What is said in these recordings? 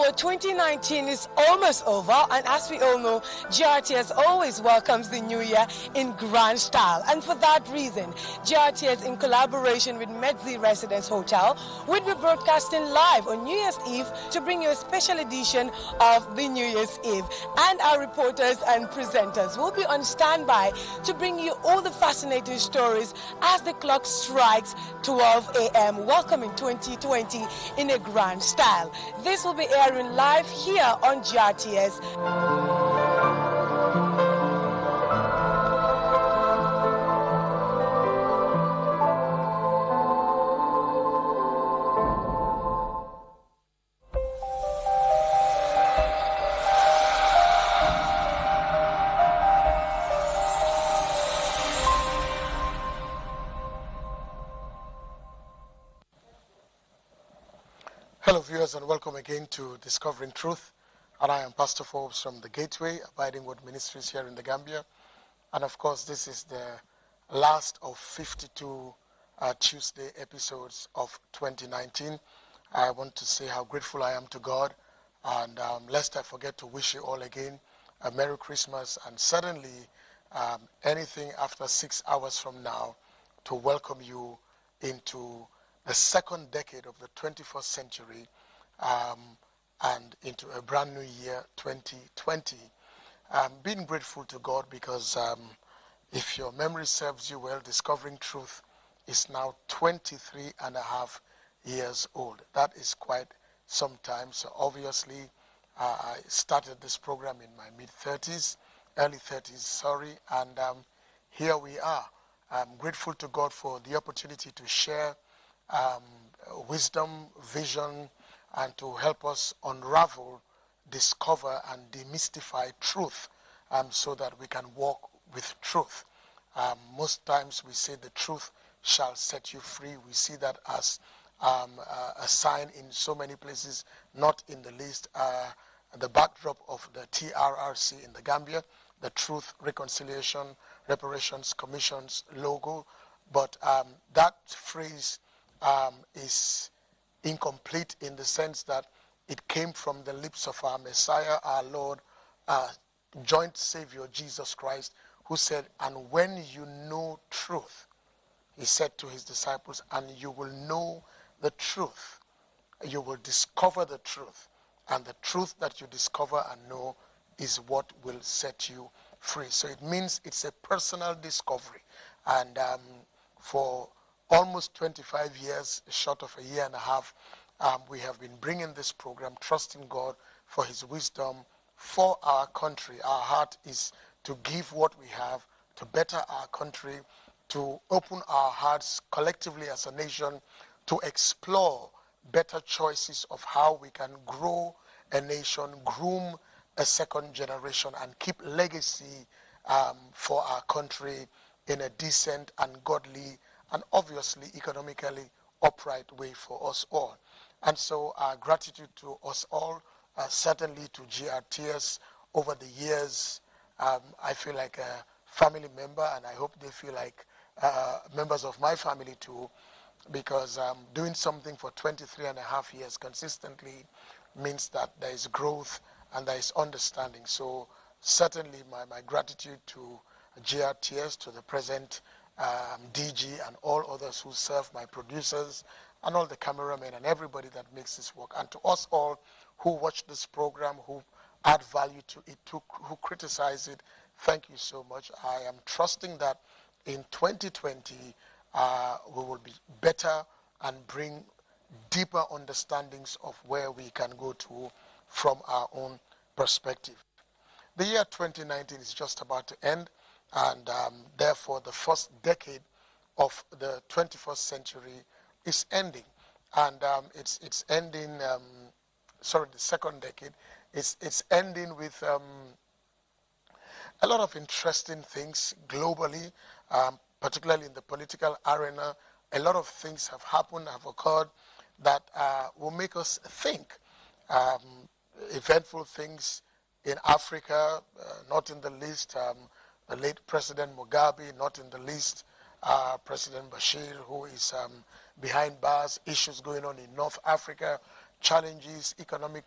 Well, 2019 is almost over, and as we all know, GRTS always welcomes the new year in grand style. And for that reason, GRTS, in collaboration with Medzi Residence Hotel, will be broadcasting live on New Year's Eve to bring you a special edition of the New Year's Eve. And our reporters and presenters will be on standby to bring you all the fascinating stories as the clock strikes 12 a.m. welcoming 2020 in a grand style. This will be airing live here on GRTS. Hello viewers, and welcome again to Discovering Truth, and I am Pastor Forbes from the Gateway, abiding with ministries here in the Gambia. And of course, this is the last of 52 Tuesday episodes of 2019. I want to say how grateful I am to God, and lest I forget to wish you all again a Merry Christmas, and suddenly anything after 6 hours from now to welcome you into the second decade of the 21st century and into a brand new year, 2020. Being grateful to God because if your memory serves you well, Discovering Truth is now 23 and a half years old. That is quite some time. So obviously, I started this program in my mid-30s, early 30s, sorry, and here we are. I'm grateful to God for the opportunity to share wisdom, vision, and to help us unravel, discover, and demystify truth so that we can walk with truth. Most times we say the truth shall set you free. We see that as a sign in so many places, not in the least the backdrop of the TRRC in the Gambia, the Truth, Reconciliation, Reparations Commission's logo. But that phrase is incomplete in the sense that it came from the lips of our Messiah, our Lord, joint Savior, Jesus Christ, who said, "And when you know truth," he said to his disciples, "and you will know the truth, you will discover the truth, and the truth that you discover and know is what will set you free." So it means it's a personal discovery. And for almost 25 years, short of a year and a half, we have been bringing this program, trusting God for his wisdom for our country. Our heart is to give what we have to better our country, to open our hearts collectively as a nation, to explore better choices of how we can grow a nation, groom a second generation, and keep legacy for our country in a decent and godly and obviously economically upright way for us all. And so our gratitude to us all, certainly to GRTS over the years. I feel like a family member, and I hope they feel like members of my family too, because doing something for 23 and a half years consistently means that there is growth and there is understanding. So certainly my gratitude to GRTS, to the present DG and all others who serve, my producers and all the cameramen and everybody that makes this work, and to us all who watch this program, who add value to it, who criticize it. Thank you so much. I am trusting that in 2020 we will be better and bring deeper understandings of where we can go to from our own perspective. The year 2019 is just about to end, and therefore the first decade of the 21st century is ending. And it's ending, the second decade, it's ending with a lot of interesting things globally, particularly in the political arena. A lot of things have happened, have occurred that will make us think. Eventful things in Africa, not in the least the late President Mugabe, not in the least President Bashir, who is behind bars, issues going on in North Africa, challenges, economic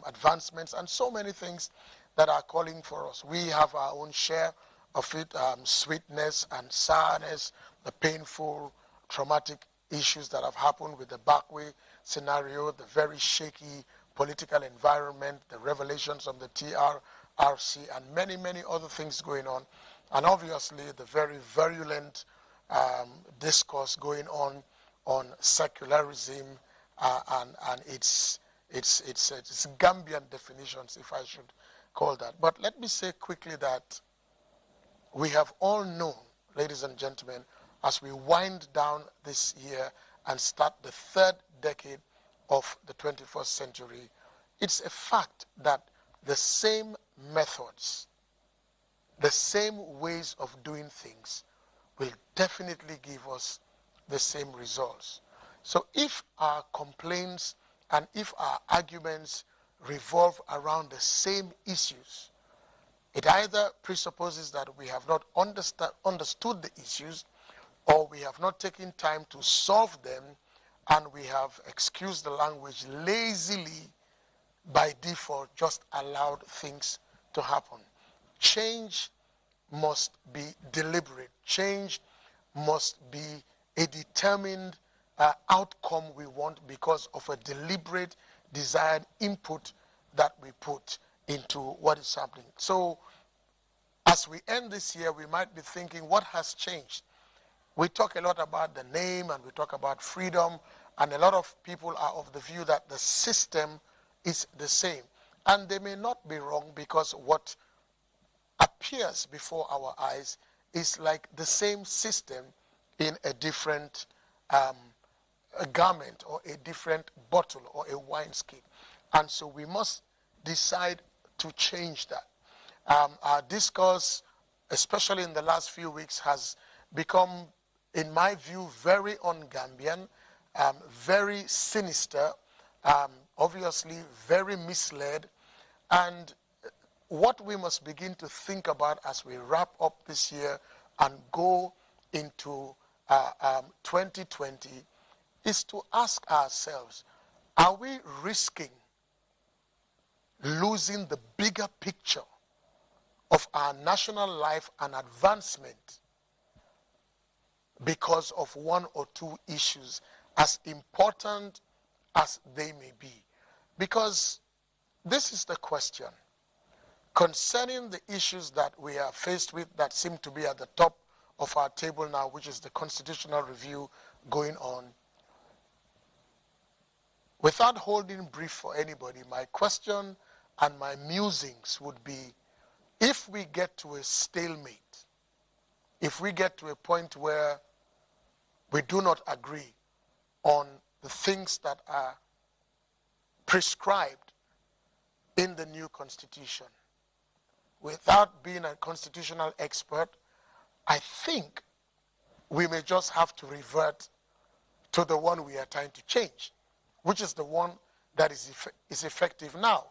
advancements, and so many things that are calling for us. We have our own share of it, sweetness and sourness, the painful, traumatic issues that have happened with the backway scenario, the very shaky political environment, the revelations of the TRRC, and many, many other things going on. And obviously the very virulent discourse going on secularism and its Gambian definitions, if I should call that. But let me say quickly that we have all known, ladies and gentlemen, as we wind down this year and start the third decade of the 21st century, it's a fact that the same methods, the same ways of doing things will definitely give us the same results. So if our complaints and if our arguments revolve around the same issues, it either presupposes that we have not understood the issues, or we have not taken time to solve them, and we have, excused the language, lazily, by default, just allowed things to happen. Change must be deliberate. Change must be a determined outcome we want because of a deliberate, desired input that we put into what is happening. So as we end this year, we might be thinking, what has changed? We talk a lot about the name and we talk about freedom, and a lot of people are of the view that the system is the same. And they may not be wrong, because what appears before our eyes is like the same system in a different a garment or a different bottle or a wineskin. And so we must decide to change that. Our discourse, especially in the last few weeks, has become, in my view, very un-Gambian, very sinister, obviously very misled. And what we must begin to think about as we wrap up this year and go into 2020 is to ask ourselves, are we risking losing the bigger picture of our national life and advancement because of one or two issues, as important as they may be? Because this is the question. Concerning the issues that we are faced with that seem to be at the top of our table now, which is the constitutional review going on, without holding brief for anybody, my question and my musings would be, if we get to a stalemate, if we get to a point where we do not agree on the things that are prescribed in the new constitution, without being a constitutional expert, I think we may just have to revert to the one we are trying to change, which is the one that is effective now,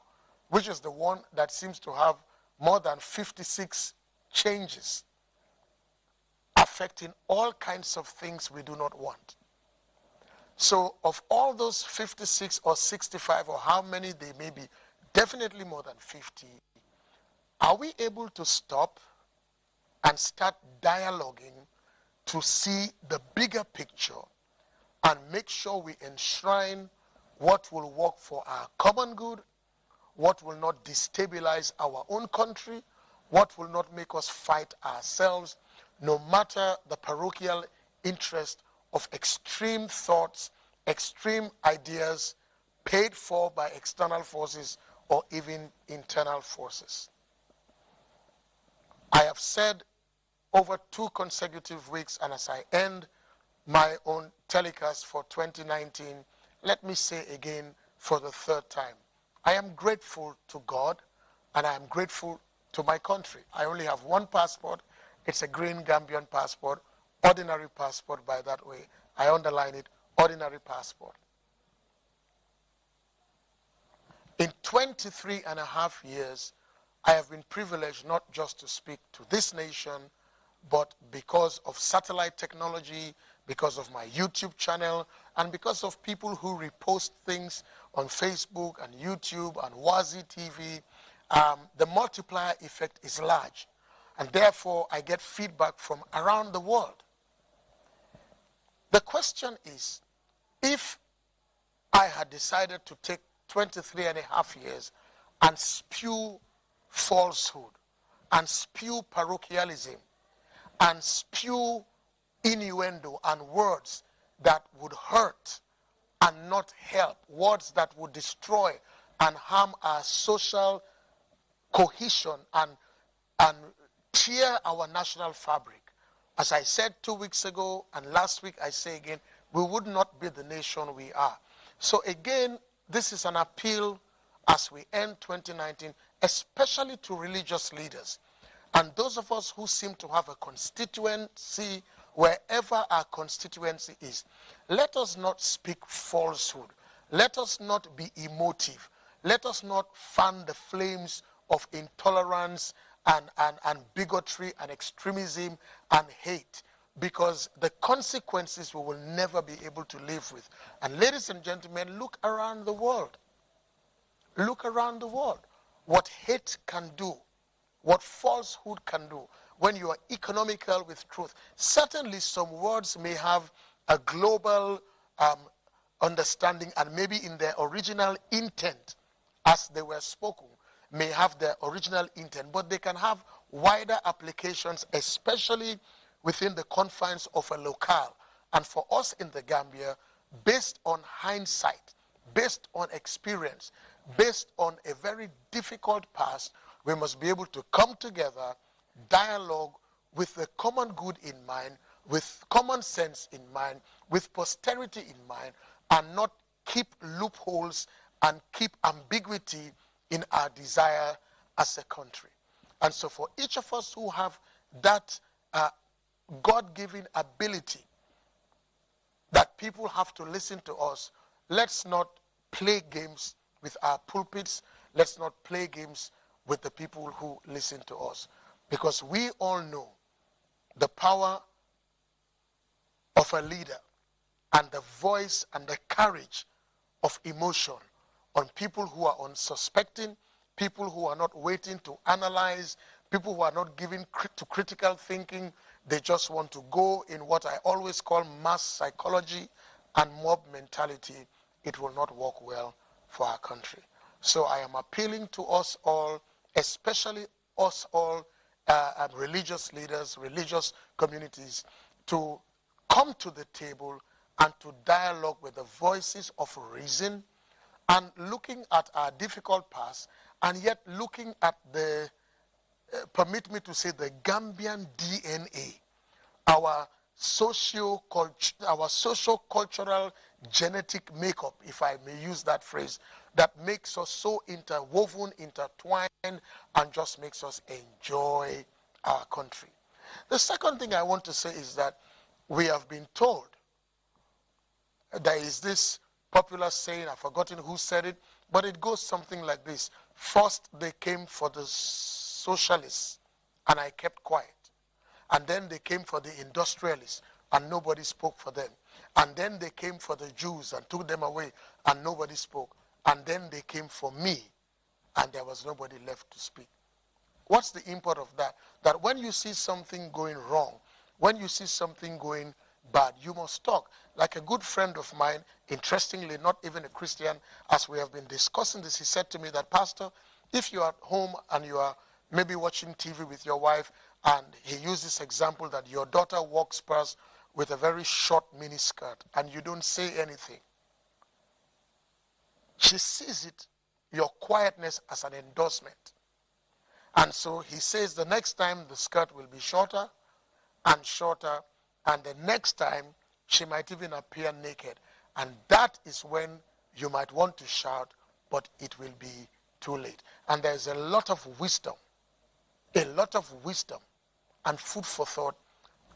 which is the one that seems to have more than 56 changes affecting all kinds of things we do not want. So of all those 56 or 65 or how many they may be, definitely more than 50, are we able to stop and start dialoguing to see the bigger picture and make sure we enshrine what will work for our common good, what will not destabilize our own country, what will not make us fight ourselves, no matter the parochial interest of extreme thoughts, extreme ideas paid for by external forces or even internal forces. I have said over 2 consecutive weeks, and as I end my own telecast for 2019, let me say again for the 3rd time, I am grateful to God and I am grateful to my country. I only have one passport. It's a green Gambian passport, ordinary passport by that way. I underline it, ordinary passport. In 23 and a half years, I have been privileged not just to speak to this nation, but because of satellite technology, because of my YouTube channel, and because of people who repost things on Facebook and YouTube and Wazi TV, the multiplier effect is large. And therefore, I get feedback from around the world. The question is, if I had decided to take 23 and a half years and spew falsehood, and spew parochialism, and spew innuendo and words that would hurt and not help, words that would destroy and harm our social cohesion and tear our national fabric. As I said 2 weeks ago and last week I say again, we would not be the nation we are. So again, this is an appeal as we end 2019, especially to religious leaders and those of us who seem to have a constituency wherever our constituency is. Let us not speak falsehood. Let us not be emotive. Let us not fan the flames of intolerance and bigotry and extremism and hate, because the consequences we will never be able to live with. And ladies and gentlemen, look around the world. Look around the world. What hate can do, what falsehood can do when you are economical with truth. Certainly some words may have a global understanding, and maybe in their original intent as they were spoken may have their original intent, but they can have wider applications, especially within the confines of a locale. And for us in the Gambia, based on hindsight, based on experience, based on a very difficult past, we must be able to come together, dialogue with the common good in mind, with common sense in mind, with posterity in mind, and not keep loopholes and keep ambiguity in our desire as a country. And so for each of us who have that God-given ability that people have to listen to us, let's not play games with our pulpits. Let's not play games with the people who listen to us. Because we all know the power of a leader and the voice and the courage of emotion on people who are unsuspecting, people who are not waiting to analyze, people who are not giving to critical thinking. They just want to go in what I always call mass psychology and mob mentality. It will not work well for our country. So I am appealing to us all, especially us all, religious leaders, religious communities, to come to the table and to dialogue with the voices of reason, and looking at our difficult past, and yet looking at the, permit me to say, the Gambian DNA, our socio-cultural genetic makeup, if I may use that phrase, that makes us so interwoven, intertwined, and just makes us enjoy our country. The second thing I want to say is that we have been told, there is this popular saying, I've forgotten who said it, but it goes something like this: first they came for the socialists, and I kept quiet. And then they came for the industrialists, and nobody spoke for them. And then they came for the Jews and took them away, and nobody spoke. And then they came for me, and there was nobody left to speak. What's the import of that? That when you see something going wrong, when you see something going bad, you must talk. Like a good friend of mine, interestingly, not even a Christian, as we have been discussing this, he said to me that, Pastor, if you are at home and you are maybe watching TV with your wife, and he used this example that your daughter walks past with a very short miniskirt and you don't say anything, she sees it, your quietness, as an endorsement. And so he says the next time the skirt will be shorter and shorter, and the next time she might even appear naked. And that is when you might want to shout, but it will be too late. And there's a lot of wisdom and food for thought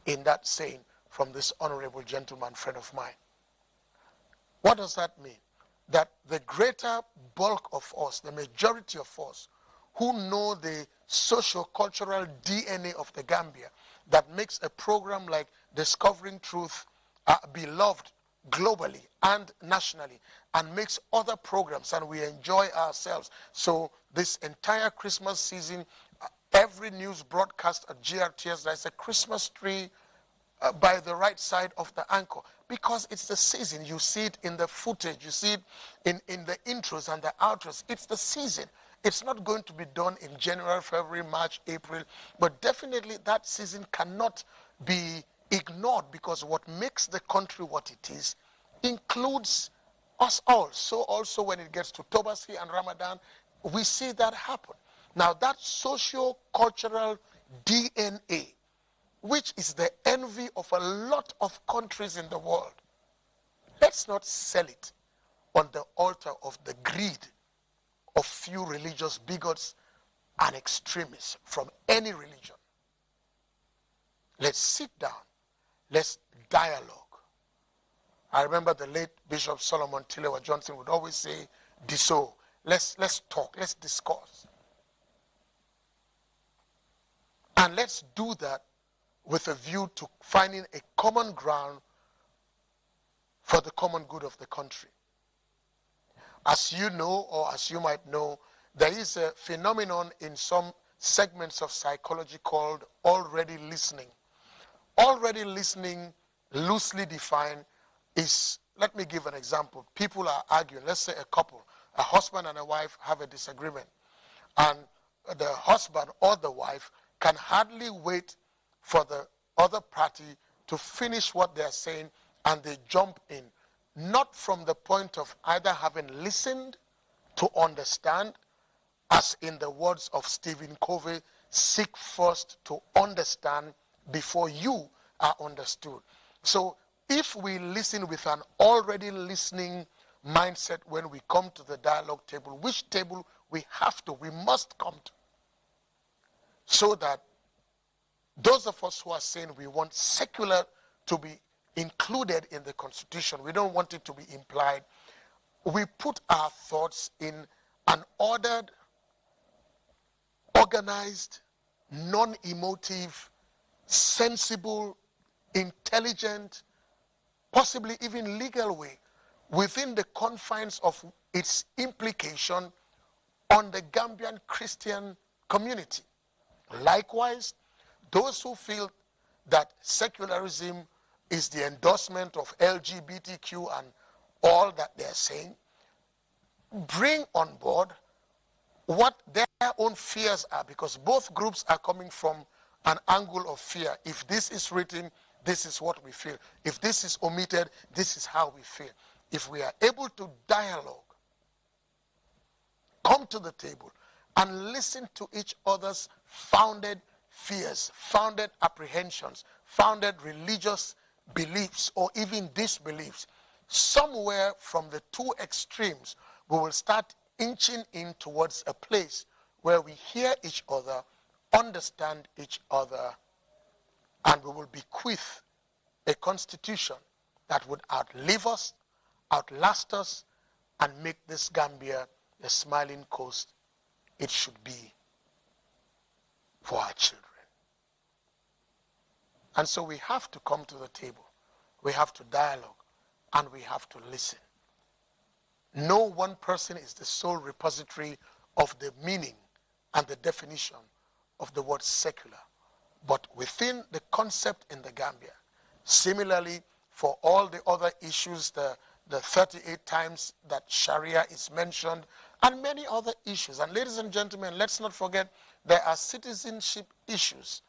in that saying from this honorable gentleman, friend of mine. What does that mean? That the greater bulk of us, the majority of us, who know the socio-cultural DNA of the Gambia, that makes a program like Discovering Truth beloved globally and nationally and makes other programs, and we enjoy ourselves. So this entire Christmas season, every news broadcast at GRTS, there's a Christmas tree by the right side of the anchor, because it's the season. You see it in the footage, you see it in the intros and the outros. It's the season. It's not going to be done in January, February, March, April, but definitely that season cannot be ignored, because what makes the country what it is includes us all. So also when it gets to Tobaski and Ramadan, we see that happen. Now that socio-cultural DNA, which is the envy of a lot of countries in the world, let's not sell it on the altar of the greed of few religious bigots and extremists from any religion. Let's sit down. Let's dialogue. I remember the late Bishop Solomon Tilewa Johnson would always say, "Diso, let's talk, let's discuss." And let's do that with a view to finding a common ground for the common good of the country. As you know, or as you might know, there is a phenomenon in some segments of psychology called already listening. Already listening, loosely defined, is, let me give an example. People are arguing, let's say a couple, a husband and a wife have a disagreement, and the husband or the wife can hardly wait for the other party to finish what they're saying, and they jump in, not from the point of either having listened to understand, as in the words of Stephen Covey, seek first to understand before you are understood. So if we listen with an already listening mindset when we come to the dialogue table, which table we must come to, so that those of us who are saying we want secular to be included in the Constitution, we don't want it to be implied, we put our thoughts in an ordered, organized, non-emotive, sensible, intelligent, possibly even legal way, within the confines of its implication on the Gambian Christian community. Likewise, those who feel that secularism is the endorsement of LGBTQ and all that they're saying, bring on board what their own fears are, because both groups are coming from an angle of fear. If this is written, this is what we feel. If this is omitted, this is how we feel. If we are able to dialogue, come to the table and listen to each other's founded fears, founded apprehensions, founded religious beliefs or even disbeliefs, somewhere from the two extremes, we will start inching in towards a place where we hear each other, understand each other, and we will bequeath a constitution that would outlive us, outlast us, and make this Gambia the smiling coast it should be for our children. And so we have to come to the table, we have to dialogue, and we have to listen. No one person is the sole repository of the meaning and the definition of the word secular, but within the concept in the Gambia. Similarly, for all the other issues, the 38 times that Sharia is mentioned, and many other issues. And ladies and gentlemen, let's not forget there are citizenship issues.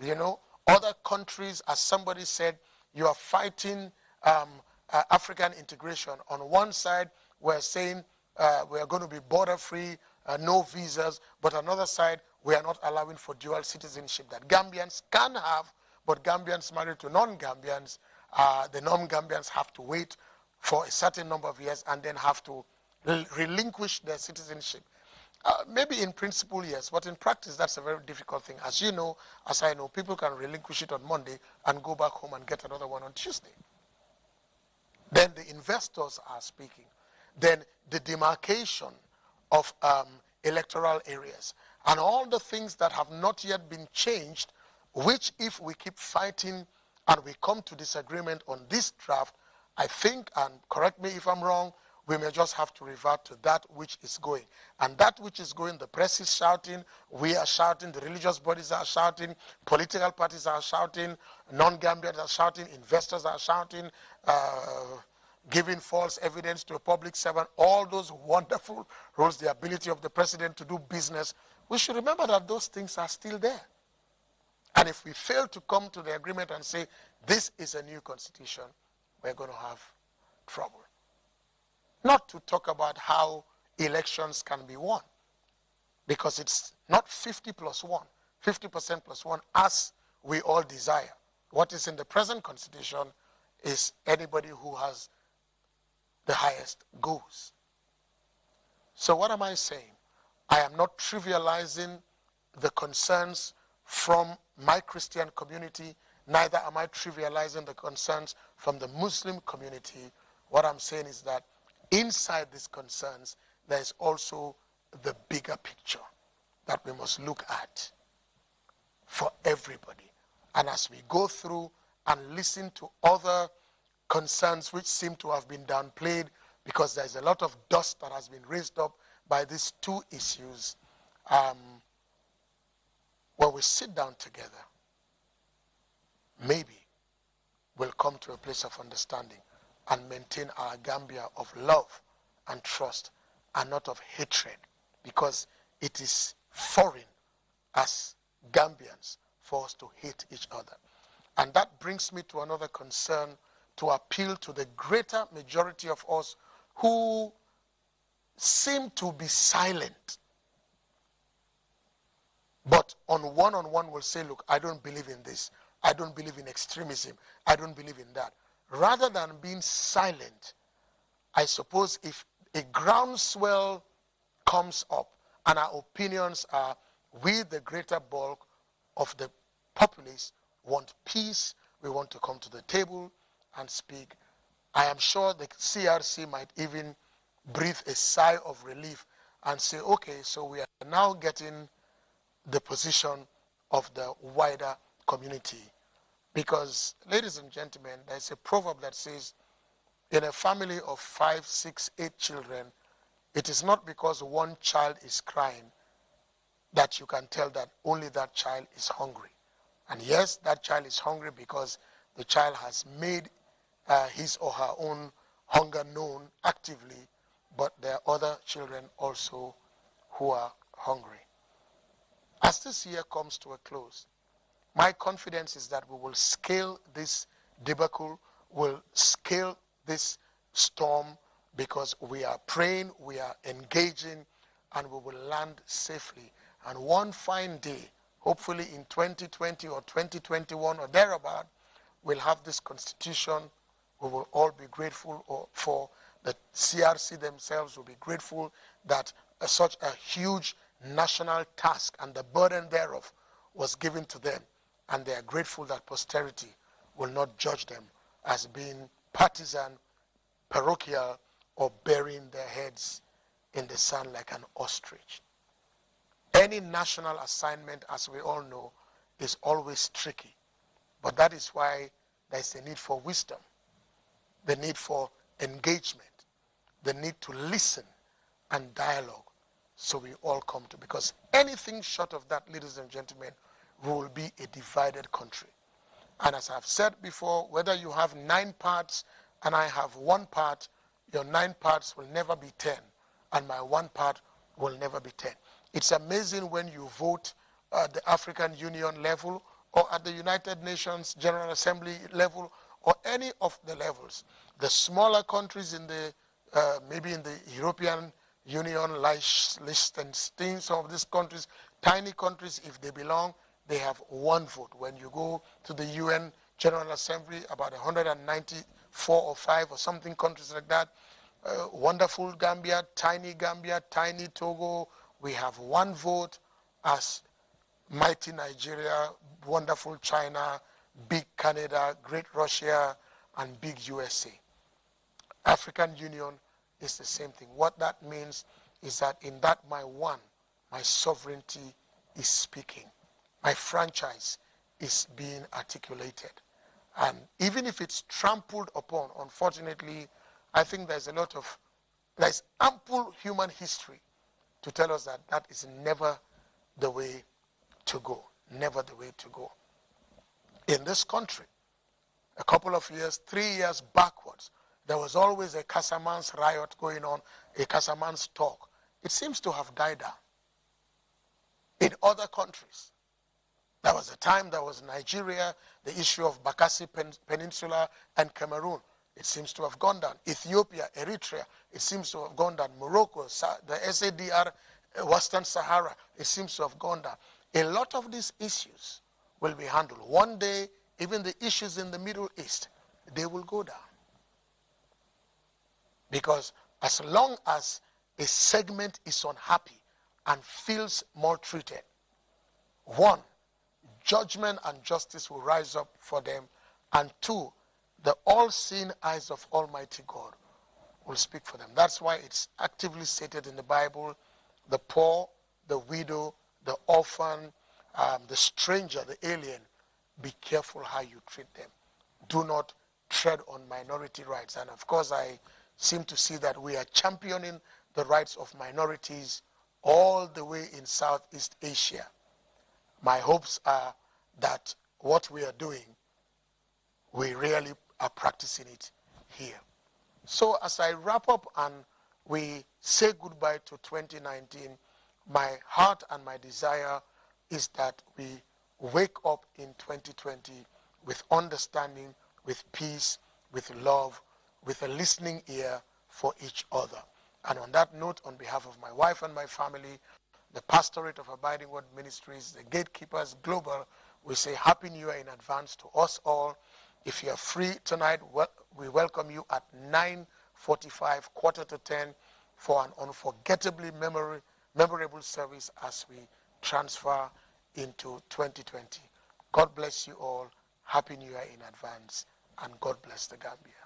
You know, other countries, as somebody said, you are fighting African integration. On one side, we're saying we are going to be border-free, no visas, but on another side, we are not allowing for dual citizenship that Gambians can have, but Gambians married to non-Gambians, the non-Gambians have to wait for a certain number of years and then have to relinquish their citizenship. Maybe in principle, yes, but in practice, that's a very difficult thing. As you know, as I know, people can relinquish it on Monday and go back home and get another one on Tuesday. Then the investors are speaking. Then the demarcation of electoral areas and all the things that have not yet been changed, which if we keep fighting and we come to disagreement on this draft, I think, and correct me if I'm wrong, we may just have to revert to that which is going. And that which is going, the press is shouting, we are shouting, the religious bodies are shouting, political parties are shouting, non-Gambians are shouting, investors are shouting, giving false evidence to a public servant, all those wonderful rules, the ability of the president to do business. We should remember that those things are still there. And if we fail to come to the agreement and say, this is a new constitution, we're going to have trouble. Not to talk about how elections can be won, because it's not 50 plus 1, 50% plus 1, as we all desire. What is in the present constitution is anybody who has the highest goes. So what am I saying? I am not trivializing the concerns from my Christian community, neither am I trivializing the concerns from the Muslim community. What I'm saying is that inside these concerns, there is also the bigger picture that we must look at for everybody. And as we go through and listen to other concerns which seem to have been downplayed, because there's a lot of dust that has been raised up by these two issues, when we sit down together, maybe we'll come to a place of understanding and maintain our Gambia of love and trust and not of hatred, because it is foreign as Gambians for us to hate each other. And that brings me to another concern, to appeal to the greater majority of us who seem to be silent, but on one will say, look, I don't believe in this, I don't believe in extremism, I don't believe in that. Rather than being silent, I suppose if a groundswell comes up and our opinions are, we, the greater bulk of the populace, want peace, we want to come to the table and speak, I am sure the CRC might even breathe a sigh of relief and say, okay, so we are now getting the position of the wider community. Because, ladies and gentlemen, there's a proverb that says, in a family of 5, 6, 8 children, it is not because one child is crying that you can tell that only that child is hungry. And yes, that child is hungry because the child has made his or her own hunger known actively, but there are other children also who are hungry. As this year comes to a close, my confidence is that we will scale this debacle, will scale this storm, because we are praying, we are engaging, and we will land safely. And one fine day, hopefully in 2020 or 2021 or thereabout, we'll have this constitution. We will all be grateful for the CRC themselves, will be grateful that such a huge national task and the burden thereof was given to them, and they are grateful that posterity will not judge them as being partisan, parochial, or burying their heads in the sand like an ostrich. Any national assignment, as we all know, is always tricky, but that is why there is a need for wisdom, the need for engagement, the need to listen and dialogue, so we all come to, because anything short of that, ladies and gentlemen, will be a divided country. And as I've said before, whether you have 9 parts and I have 1 part, your 9 parts will never be 10, and my 1 part will never be 10. It's amazing when you vote at the African Union level or at the United Nations General Assembly level or any of the levels. The smaller countries in the, maybe in the European Union, like Liechtenstein, some of these countries, tiny countries, if they belong, they have 1 vote. When you go to the UN General Assembly, about 194 or 5 or something countries like that, wonderful Gambia, tiny Togo, we have 1 vote, as mighty Nigeria, wonderful China, big Canada, great Russia, and big USA. African Union is the same thing. What that means is that in that my sovereignty is speaking. My franchise is being articulated. And even if it's trampled upon, unfortunately, I think there's ample human history to tell us that that is never the way to go. Never the way to go. In this country, a couple of years, 3 years backwards, there was always a Casamance riot going on, a Casamance talk. It seems to have died down. In other countries, there was a time there was Nigeria, the issue of Bakassi Peninsula and Cameroon. It seems to have gone down. Ethiopia, Eritrea, it seems to have gone down. Morocco, the SADR, Western Sahara, it seems to have gone down. A lot of these issues will be handled. One day, even the issues in the Middle East, they will go down. Because as long as a segment is unhappy and feels maltreated, one, judgment and justice will rise up for them, and two, the all-seeing eyes of Almighty God will speak for them. That's why it's actively stated in the Bible, the poor, the widow, the orphan, the stranger, the alien, be careful how you treat them. Do not tread on minority rights. And of course, I seem to see that we are championing the rights of minorities all the way in Southeast Asia. My hopes are that what we are doing, we really are practicing it here. So as I wrap up and we say goodbye to 2019, my heart and my desire is that we wake up in 2020 with understanding, with peace, with love, with a listening ear for each other. And on that note, on behalf of my wife and my family, the Pastorate of Abiding Word Ministries, the Gatekeepers Global, we say Happy New Year in advance to us all. If you are free tonight, we welcome you at 9:45, 9:45 for an unforgettably memorable service as we transfer into 2020. God bless you all. Happy New Year in advance, and God bless the Gambia.